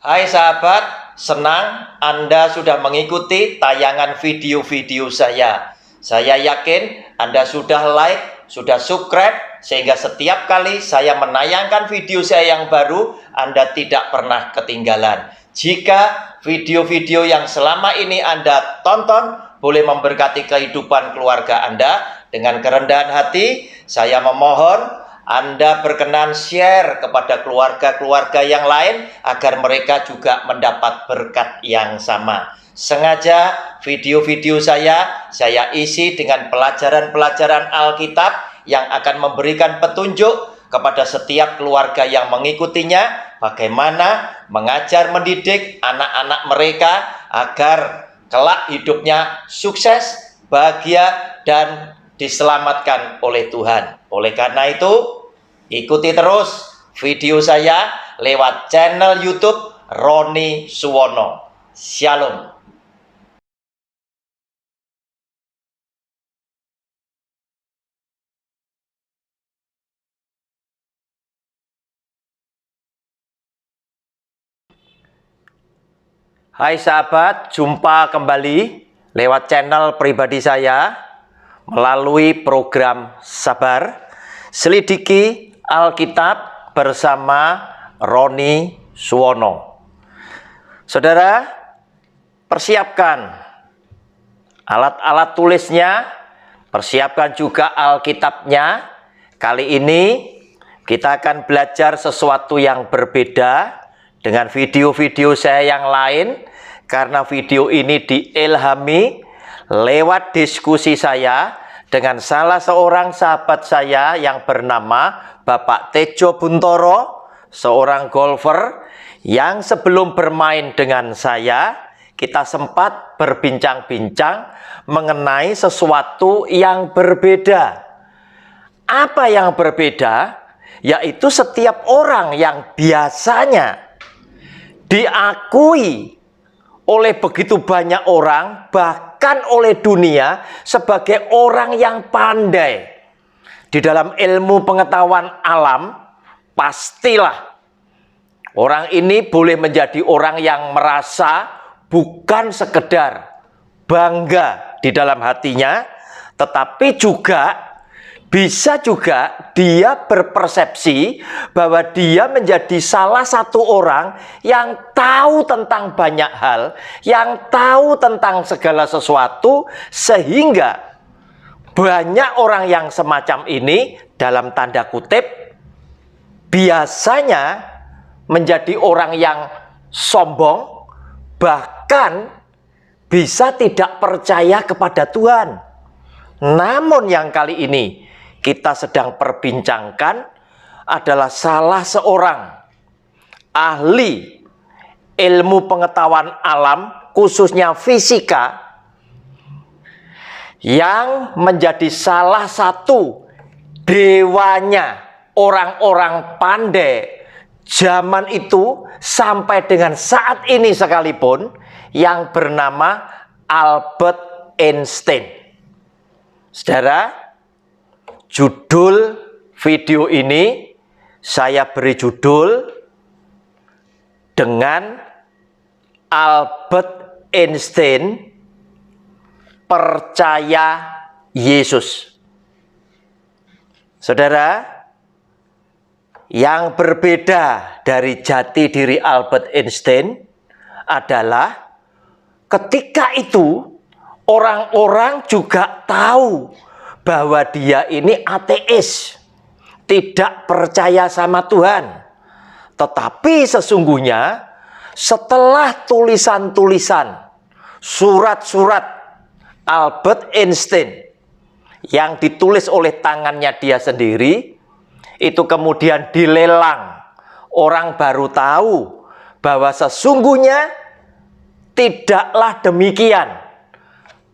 Hai sahabat, senang Anda sudah mengikuti tayangan video-video saya. Saya yakin Anda sudah like, sudah subscribe, sehingga setiap kali saya menayangkan video saya yang baru, Anda tidak pernah ketinggalan. Jika video-video yang selama ini Anda tonton boleh memberkati kehidupan keluarga Anda, dengan kerendahan hati, saya memohon Anda berkenan share kepada keluarga-keluarga yang lain agar mereka juga mendapat berkat yang sama. Sengaja video-video saya isi dengan pelajaran-pelajaran Alkitab yang akan memberikan petunjuk kepada setiap keluarga yang mengikutinya bagaimana mengajar mendidik anak-anak mereka agar kelak hidupnya sukses, bahagia, dan diselamatkan oleh Tuhan. Oleh karena itu, ikuti terus video saya lewat channel YouTube Roni Suwono. Shalom. Hai sahabat, jumpa kembali lewat channel pribadi saya melalui program Sabar Selidiki Alkitab bersama Roni Suwono. Saudara, persiapkan alat-alat tulisnya, persiapkan juga Alkitabnya. Kali ini kita akan belajar sesuatu yang berbeda dengan video-video saya yang lain, karena video ini diilhami lewat diskusi saya dengan salah seorang sahabat saya yang bernama Bapak Tejo Buntoro, seorang golfer yang sebelum bermain dengan saya, kita sempat berbincang-bincang mengenai sesuatu yang berbeda. Apa yang berbeda? Yaitu setiap orang yang biasanya diakui oleh begitu banyak orang, bahkan oleh dunia, sebagai orang yang pandai di dalam ilmu pengetahuan alam, pastilah orang ini boleh menjadi orang yang merasa bukan sekedar bangga di dalam hatinya, tetapi juga bisa juga dia berpersepsi bahwa dia menjadi salah satu orang yang tahu tentang banyak hal, yang tahu tentang segala sesuatu, sehingga banyak orang yang semacam ini, dalam tanda kutip, biasanya menjadi orang yang sombong, bahkan bisa tidak percaya kepada Tuhan. Namun yang kali ini kita sedang perbincangkan adalah salah seorang ahli ilmu pengetahuan alam, khususnya fisika, yang menjadi salah satu dewanya orang-orang pandai zaman itu sampai dengan saat ini sekalipun, yang bernama Albert Einstein. Saudara, judul video ini saya beri judul dengan Albert Einstein percaya Yesus. Saudara, yang berbeda dari jati diri Albert Einstein adalah ketika itu orang-orang juga tahu bahwa dia ini ateis, tidak percaya sama Tuhan. Tetapi sesungguhnya setelah tulisan-tulisan, surat-surat Albert Einstein yang ditulis oleh tangannya dia sendiri, itu kemudian dilelang, orang baru tahu bahwa sesungguhnya tidaklah demikian.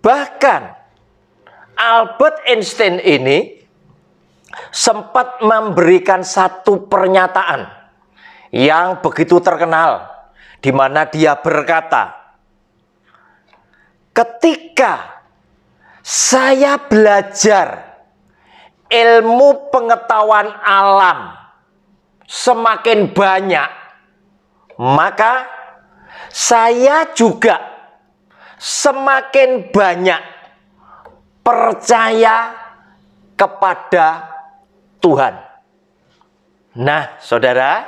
Bahkan Albert Einstein ini sempat memberikan satu pernyataan yang begitu terkenal, di mana dia berkata, ketika saya belajar ilmu pengetahuan alam semakin banyak, maka saya juga semakin banyak percaya kepada Tuhan. Nah, saudara,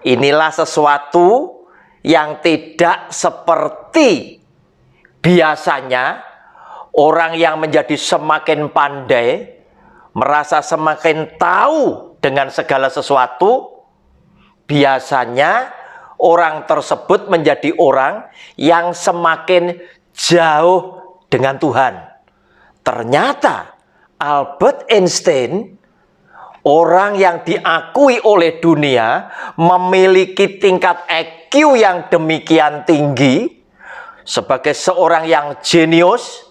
inilah sesuatu yang tidak seperti biasanya orang yang menjadi semakin pandai, merasa semakin tahu dengan segala sesuatu. Biasanya orang tersebut menjadi orang yang semakin jauh dengan Tuhan. Ternyata Albert Einstein, orang yang diakui oleh dunia memiliki tingkat IQ yang demikian tinggi, sebagai seorang yang jenius,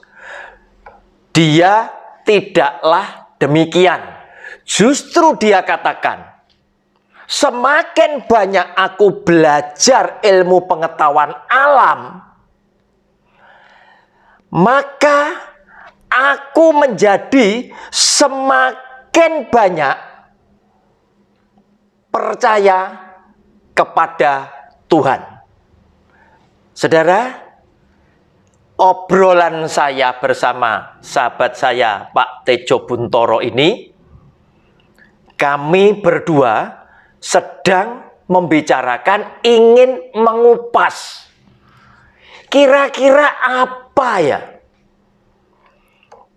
dia tidaklah demikian. Justru dia katakan, semakin banyak aku belajar ilmu pengetahuan alam, maka aku menjadi semakin banyak percaya kepada Tuhan. Saudara, obrolan saya bersama sahabat saya Pak Tejo Buntoro ini, kami berdua sedang membicarakan, ingin mengupas kira-kira apa ya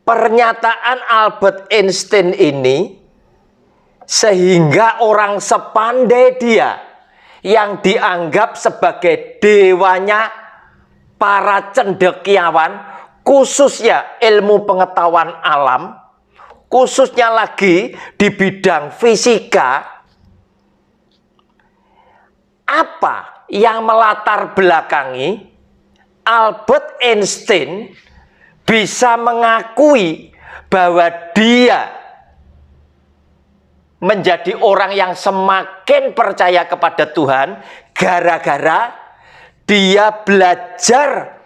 pernyataan Albert Einstein ini sehingga orang sepandai dia yang dianggap sebagai dewanya para cendekiawan, khususnya ilmu pengetahuan alam, khususnya lagi di bidang fisika, apa yang melatar belakangi Albert Einstein bisa mengakui bahwa dia menjadi orang yang semakin percaya kepada Tuhan gara-gara dia belajar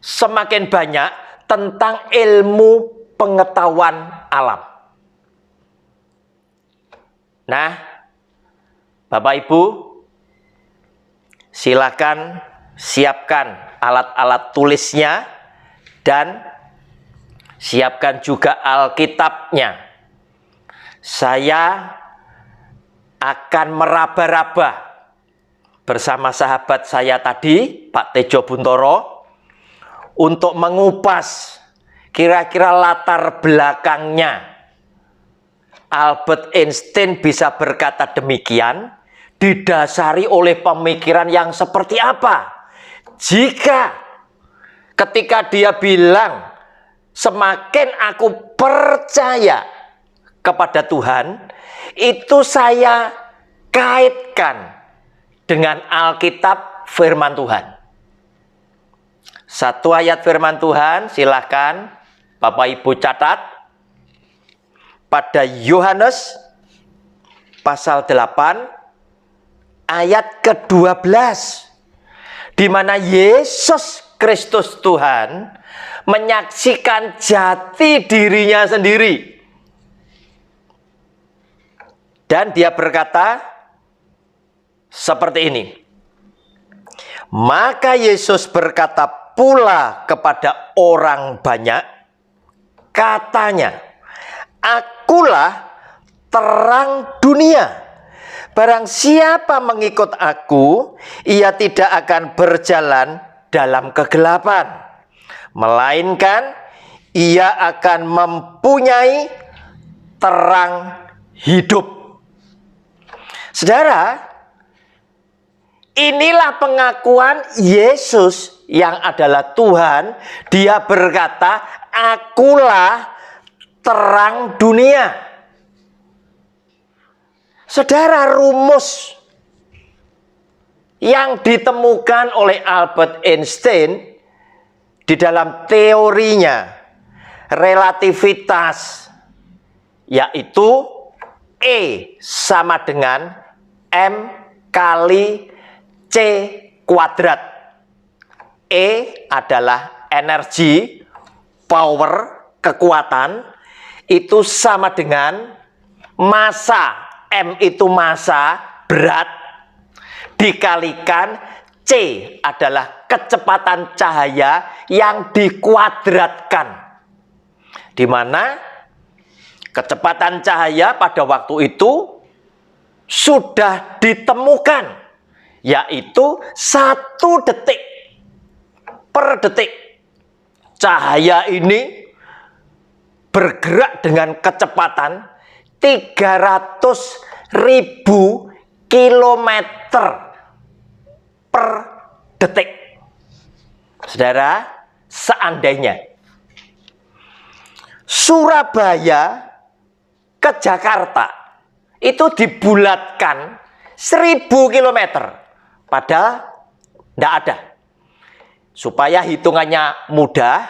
semakin banyak tentang ilmu pengetahuan alam. Nah, Bapak Ibu, silakan siapkan alat-alat tulisnya dan siapkan juga Alkitabnya. Saya akan meraba-raba bersama sahabat saya tadi, Pak Tejo Buntoro, untuk mengupas kira-kira latar belakangnya Albert Einstein bisa berkata demikian, didasari oleh pemikiran yang seperti apa. Jika ketika dia bilang, semakin aku percaya kepada Tuhan, itu saya kaitkan dengan Alkitab firman Tuhan. Satu ayat firman Tuhan, silahkan Bapak Ibu catat. Pada Yohanes pasal 8 ayat ke-12, di mana Yesus Kristus Tuhan menyaksikan jati dirinya sendiri. Dan dia berkata seperti ini. Maka Yesus berkata pula kepada orang banyak, katanya, akulah terang dunia. Barang siapa mengikut aku, ia tidak akan berjalan dalam kegelapan, melainkan ia akan mempunyai terang hidup. Saudara, inilah pengakuan Yesus yang adalah Tuhan. Dia berkata, akulah terang dunia. Saudara, rumus yang ditemukan oleh Albert Einstein di dalam teorinya relativitas, yaitu E sama dengan M kali C kuadrat. E adalah energi, power, kekuatan, itu sama dengan massa, M itu massa, berat, dikalikan C adalah kecepatan cahaya yang dikuadratkan, di mana kecepatan cahaya pada waktu itu sudah ditemukan, yaitu 1 detik per detik. Cahaya ini bergerak dengan kecepatan 300.000 kilometer per detik. Saudara, seandainya Surabaya ke Jakarta itu dibulatkan 1.000 kilometer, padahal tidak ada. Supaya hitungannya mudah,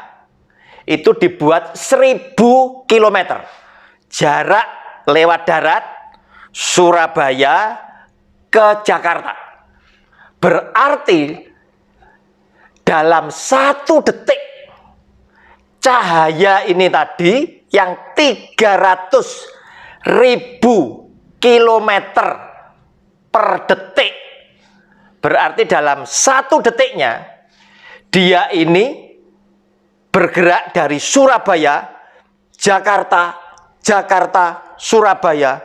itu dibuat 1.000 kilometer. Jarak lewat darat Surabaya ke Jakarta. Berarti dalam 1 detik cahaya ini tadi yang 300.000 kilometer per detik, berarti dalam 1 detiknya dia ini bergerak dari Surabaya, Jakarta, Jakarta, Surabaya,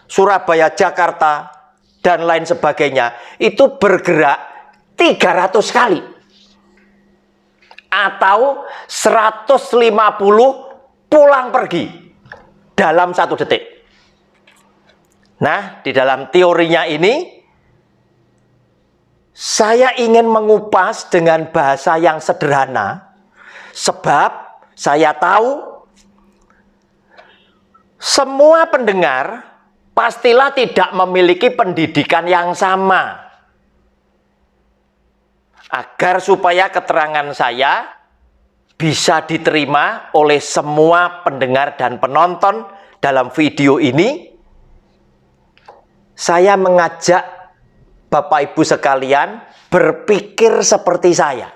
Surabaya, Jakarta, dan lain sebagainya. Itu bergerak 300 kali. Atau 150 pulang pergi dalam 1 detik. Nah, di dalam teorinya ini, saya ingin mengupas dengan bahasa yang sederhana, sebab saya tahu semua pendengar pastilah tidak memiliki pendidikan yang sama. Agar supaya keterangan saya bisa diterima oleh semua pendengar dan penonton dalam video ini, saya mengajak Bapak Ibu sekalian berpikir seperti saya.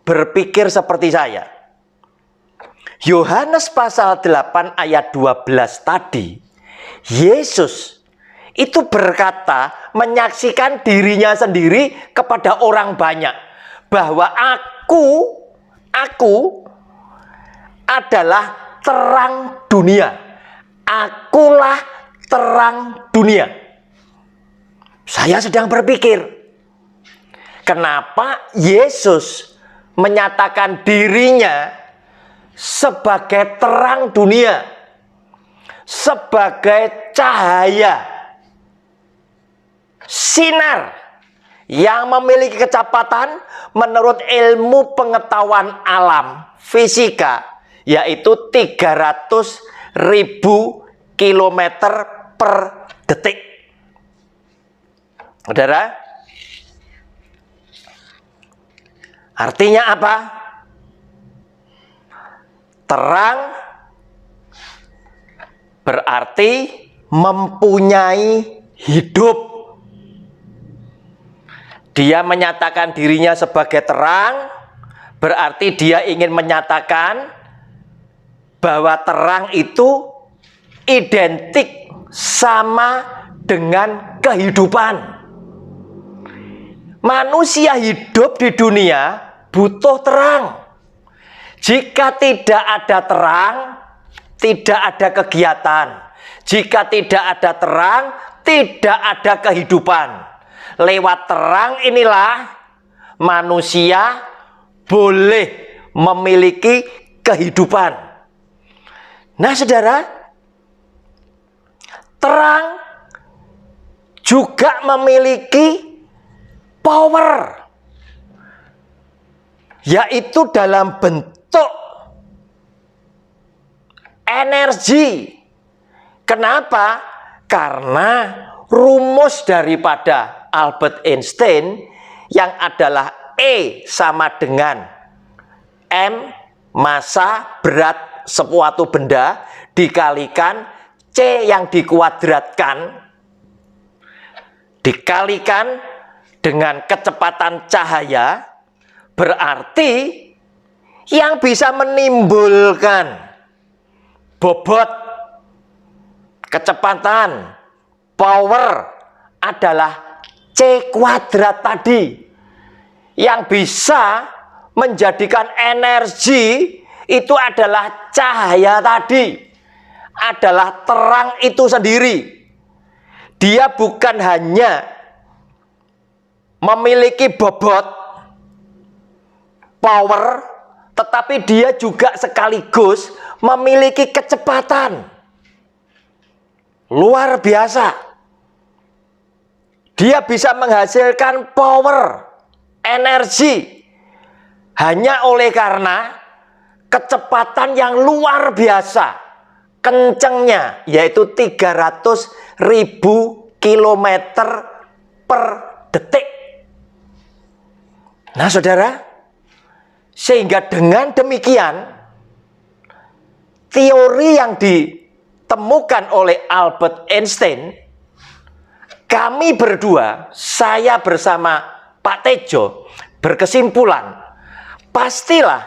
Berpikir seperti saya. Yohanes pasal 8 ayat 12 tadi, Yesus itu berkata, menyaksikan dirinya sendiri kepada orang banyak, bahwa aku adalah terang dunia. Akulah terang dunia. Saya sedang berpikir, kenapa Yesus menyatakan dirinya sebagai terang dunia, sebagai cahaya, sinar yang memiliki kecepatan menurut ilmu pengetahuan alam fisika, yaitu 300.000 kilometer per detik. Saudara, artinya apa? Terang berarti mempunyai hidup. Dia menyatakan dirinya sebagai terang, berarti dia ingin menyatakan bahwa terang itu identik sama dengan kehidupan. Manusia hidup di dunia butuh terang. Jika tidak ada terang, tidak ada kegiatan. Jika tidak ada terang, tidak ada kehidupan. Lewat terang inilah manusia boleh memiliki kehidupan. Nah, saudara, terang juga memiliki power, yaitu dalam bentuk energi. Kenapa? Karena rumus daripada Albert Einstein yang adalah E sama dengan M, massa berat suatu benda, dikalikan C yang dikuadratkan, dikalikan dengan kecepatan cahaya, berarti yang bisa menimbulkan bobot, kecepatan, power adalah C kuadrat tadi yang bisa menjadikan energi itu adalah cahaya tadi, adalah terang itu sendiri. Dia bukan hanya memiliki bobot power, tetapi dia juga sekaligus memiliki kecepatan luar biasa. Dia bisa menghasilkan power, energi, hanya oleh karena kecepatan yang luar biasa, kencengnya, yaitu 300.000 km per detik. Nah saudara, sehingga dengan demikian, teori yang ditemukan oleh Albert Einstein, kami berdua, saya bersama Pak Tejo, berkesimpulan, pastilah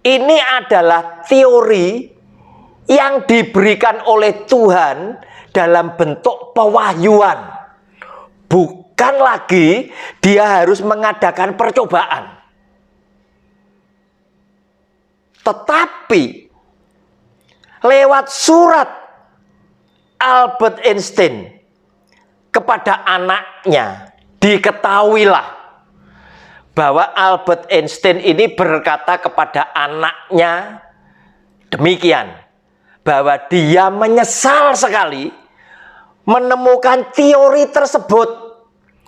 ini adalah teori yang diberikan oleh Tuhan dalam bentuk pewahyuan. Bukan lagi dia harus mengadakan percobaan. Tetapi lewat surat Albert Einstein kepada anaknya, diketahuilah bahwa Albert Einstein ini berkata kepada anaknya demikian, bahwa dia menyesal sekali menemukan teori tersebut,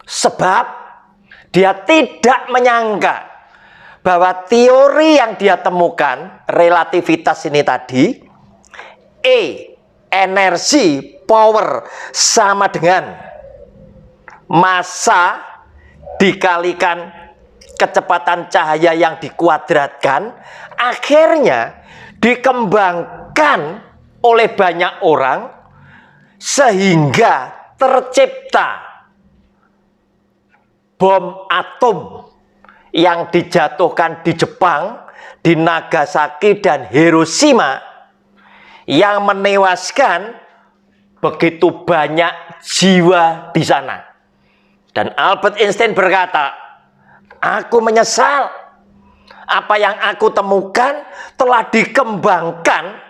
sebab dia tidak menyangka bahwa teori yang dia temukan, relativitas ini tadi, energi, power, sama dengan massa dikalikan kecepatan cahaya yang dikuadratkan, akhirnya dikembangkan oleh banyak orang sehingga tercipta bom atom yang dijatuhkan di Jepang, di Nagasaki dan Hiroshima, yang menewaskan begitu banyak jiwa di sana. Dan Albert Einstein berkata, aku menyesal apa yang aku temukan telah dikembangkan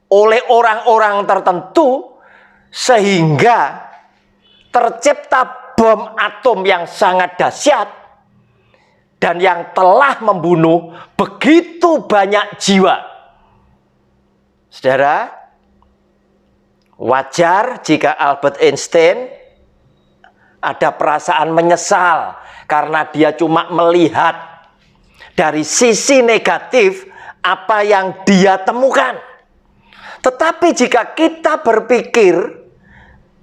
oleh orang-orang tertentu sehingga tercipta bom atom yang sangat dahsyat dan yang telah membunuh begitu banyak jiwa. Saudara, wajar jika Albert Einstein ada perasaan menyesal karena dia cuma melihat dari sisi negatif apa yang dia temukan. Tetapi jika kita berpikir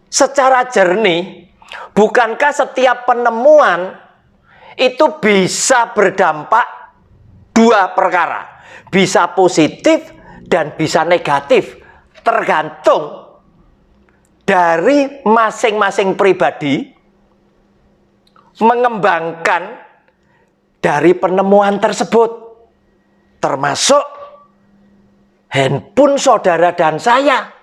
secara jernih, bukankah setiap penemuan itu bisa berdampak dua perkara, bisa positif dan bisa negatif, tergantung dari masing-masing pribadi mengembangkan dari penemuan tersebut, termasuk handphone saudara dan saya.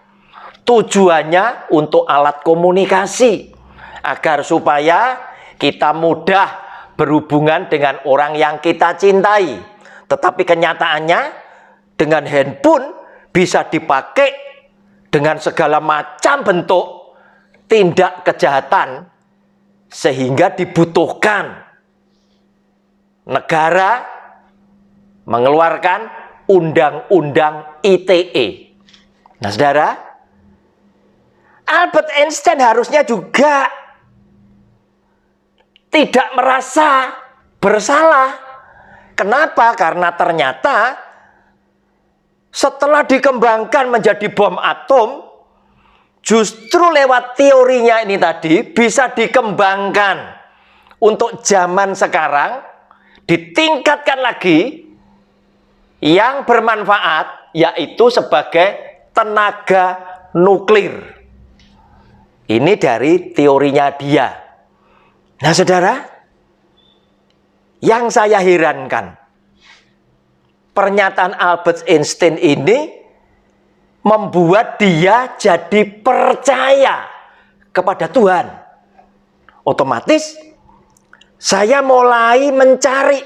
Tujuannya untuk alat komunikasi, agar supaya kita mudah berhubungan dengan orang yang kita cintai. Tetapi kenyataannya dengan handphone bisa dipakai dengan segala macam bentuk tindak kejahatan, sehingga dibutuhkan negara mengeluarkan undang-undang ITE. Nah saudara, Albert Einstein harusnya juga tidak merasa bersalah. Kenapa? Karena ternyata setelah dikembangkan menjadi bom atom, justru lewat teorinya ini tadi bisa dikembangkan untuk zaman sekarang, ditingkatkan lagi yang bermanfaat, yaitu sebagai tenaga nuklir. Ini dari teorinya dia. Nah saudara, yang saya herankan, pernyataan Albert Einstein ini membuat dia jadi percaya kepada Tuhan. Otomatis saya mulai mencari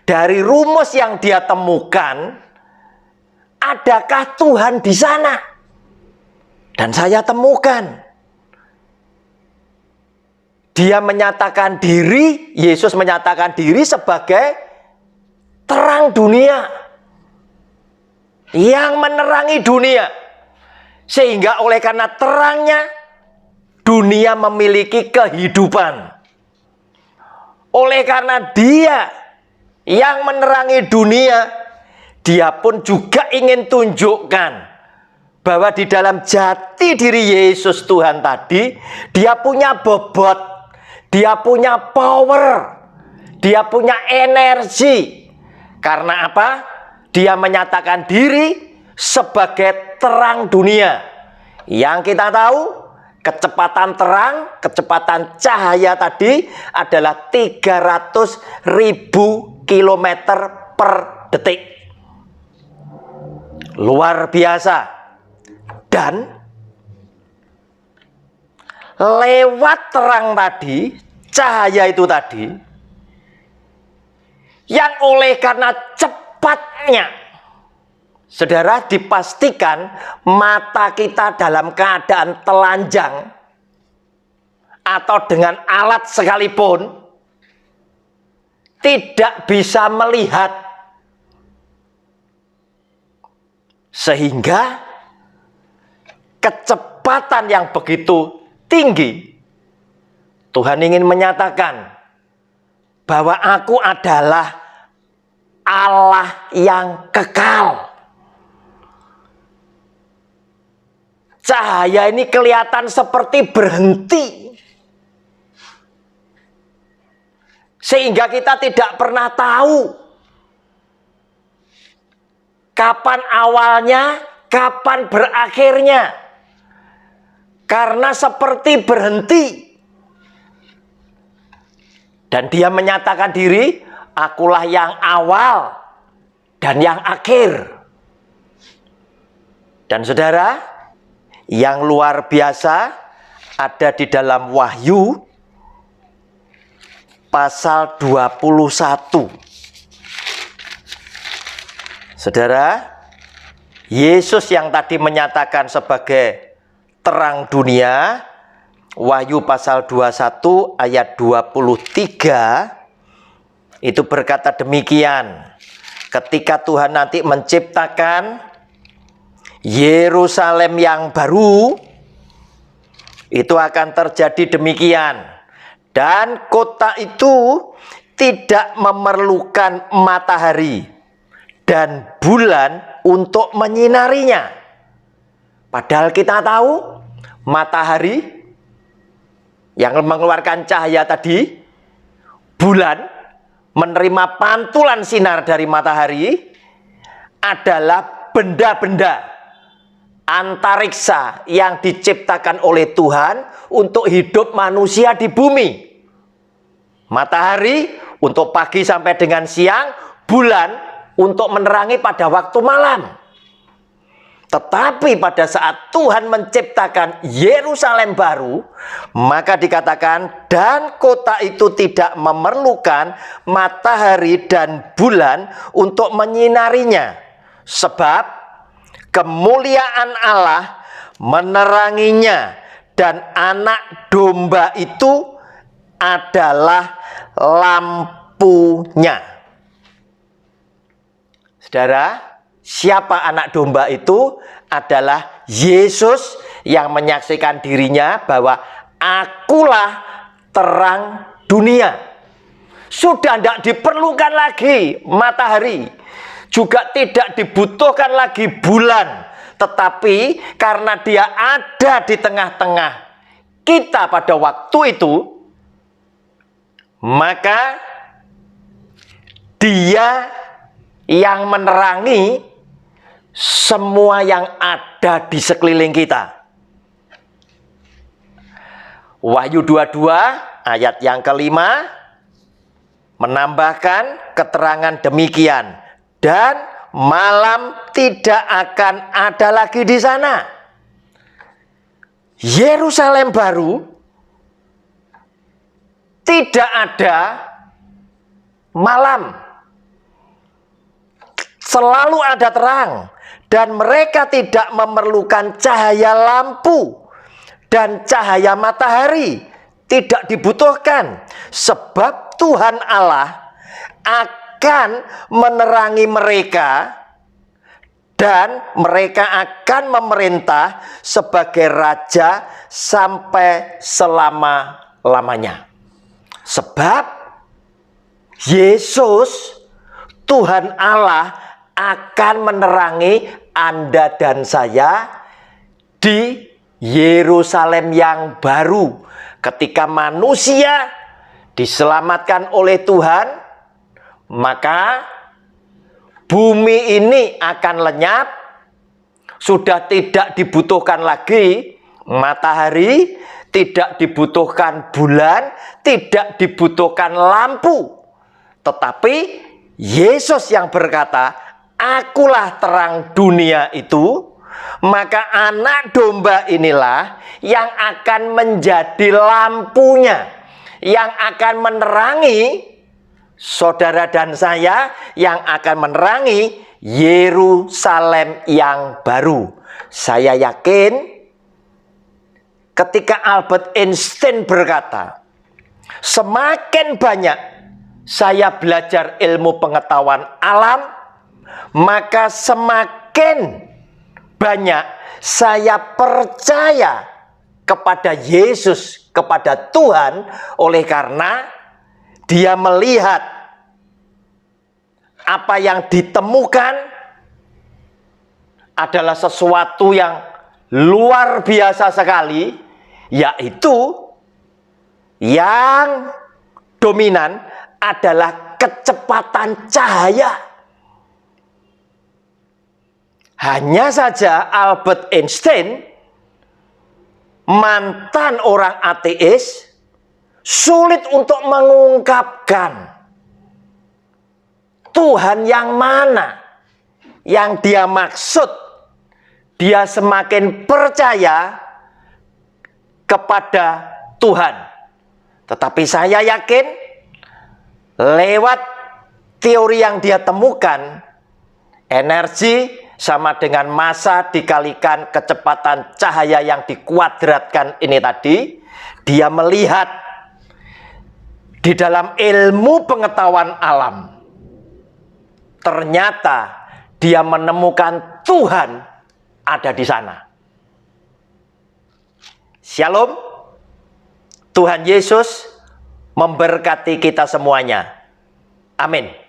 dari rumus yang dia temukan, adakah Tuhan di sana? Dan saya temukan. Dia menyatakan diri, Yesus menyatakan diri sebagai terang dunia yang menerangi dunia. Sehingga oleh karena terangnya, dunia memiliki kehidupan. Oleh karena dia yang menerangi dunia, dia pun juga ingin tunjukkan bahwa di dalam jati diri Yesus Tuhan tadi, dia punya bobot, dia punya power, dia punya energi. Karena apa? Dia menyatakan diri sebagai terang dunia. Yang kita tahu, kecepatan terang, kecepatan cahaya tadi adalah 300.000 km per detik. Luar biasa. Dan lewat terang tadi, cahaya itu tadi, yang oleh karena cepatnya, saudara, dipastikan mata kita dalam keadaan telanjang atau dengan alat sekalipun tidak bisa melihat. Sehingga kecepatan yang begitu tinggi, Tuhan ingin menyatakan bahwa aku adalah Allah yang kekal. Cahaya ini kelihatan seperti berhenti. Sehingga kita tidak pernah tahu kapan awalnya, kapan berakhirnya. Karena seperti berhenti. Dan dia menyatakan diri, akulah yang awal dan yang akhir. Dan saudara, yang luar biasa ada di dalam Wahyu pasal 21. Saudara, Yesus yang tadi menyatakan sebagai terang dunia, Wahyu pasal 21 ayat 23 itu berkata demikian. Ketika Tuhan nanti menciptakan Yerusalem yang baru, itu akan terjadi demikian. Dan kota itu tidak memerlukan matahari dan bulan untuk menyinarinya. Padahal kita tahu matahari yang mengeluarkan cahaya tadi, bulan menerima pantulan sinar dari matahari, adalah benda-benda antariksa yang diciptakan oleh Tuhan untuk hidup manusia di bumi. Matahari untuk pagi sampai dengan siang, bulan untuk menerangi pada waktu malam. Tetapi pada saat Tuhan menciptakan Yerusalem baru, maka dikatakan dan kota itu tidak memerlukan matahari dan bulan untuk menyinarinya. Sebab kemuliaan Allah meneranginya dan anak domba itu adalah lampunya. Saudara, siapa anak domba itu? Adalah Yesus yang menyaksikan dirinya bahwa akulah terang dunia. Sudah tidak diperlukan lagi matahari. Juga tidak dibutuhkan lagi bulan. Tetapi karena dia ada di tengah-tengah kita pada waktu itu, maka dia yang menerangi semua yang ada di sekeliling kita. Wahyu 22 ayat yang kelima menambahkan keterangan demikian. Dan malam tidak akan ada lagi di sana. Yerusalem baru tidak ada malam. Selalu ada terang. Dan mereka tidak memerlukan cahaya lampu dan cahaya matahari. Tidak dibutuhkan. Sebab Tuhan Allah akan menerangi mereka. Dan mereka akan memerintah sebagai raja sampai selama-lamanya. Sebab Yesus, Tuhan Allah, akan menerangi Anda dan saya di Yerusalem yang baru. Ketika manusia diselamatkan oleh Tuhan, maka bumi ini akan lenyap. Sudah tidak dibutuhkan lagi matahari, tidak dibutuhkan bulan, tidak dibutuhkan lampu. Tetapi Yesus yang berkata, "Akulah terang dunia itu." Maka anak domba inilah yang akan menjadi lampunya, yang akan menerangi saudara dan saya, yang akan menerangi Yerusalem yang baru. Saya yakin ketika Albert Einstein berkata, semakin banyak saya belajar ilmu pengetahuan alam, maka semakin banyak saya percaya kepada Yesus, kepada Tuhan, oleh karena dia melihat apa yang ditemukan adalah sesuatu yang luar biasa sekali, yaitu yang dominan adalah kecepatan cahaya. Hanya saja Albert Einstein, mantan orang ateis, sulit untuk mengungkapkan Tuhan yang mana yang dia maksud. Dia semakin percaya kepada Tuhan. Tetapi saya yakin lewat teori yang dia temukan, energi sama dengan massa dikalikan kecepatan cahaya yang dikuadratkan ini tadi, dia melihat di dalam ilmu pengetahuan alam, ternyata dia menemukan Tuhan ada di sana. Shalom. Tuhan Yesus memberkati kita semuanya. Amin.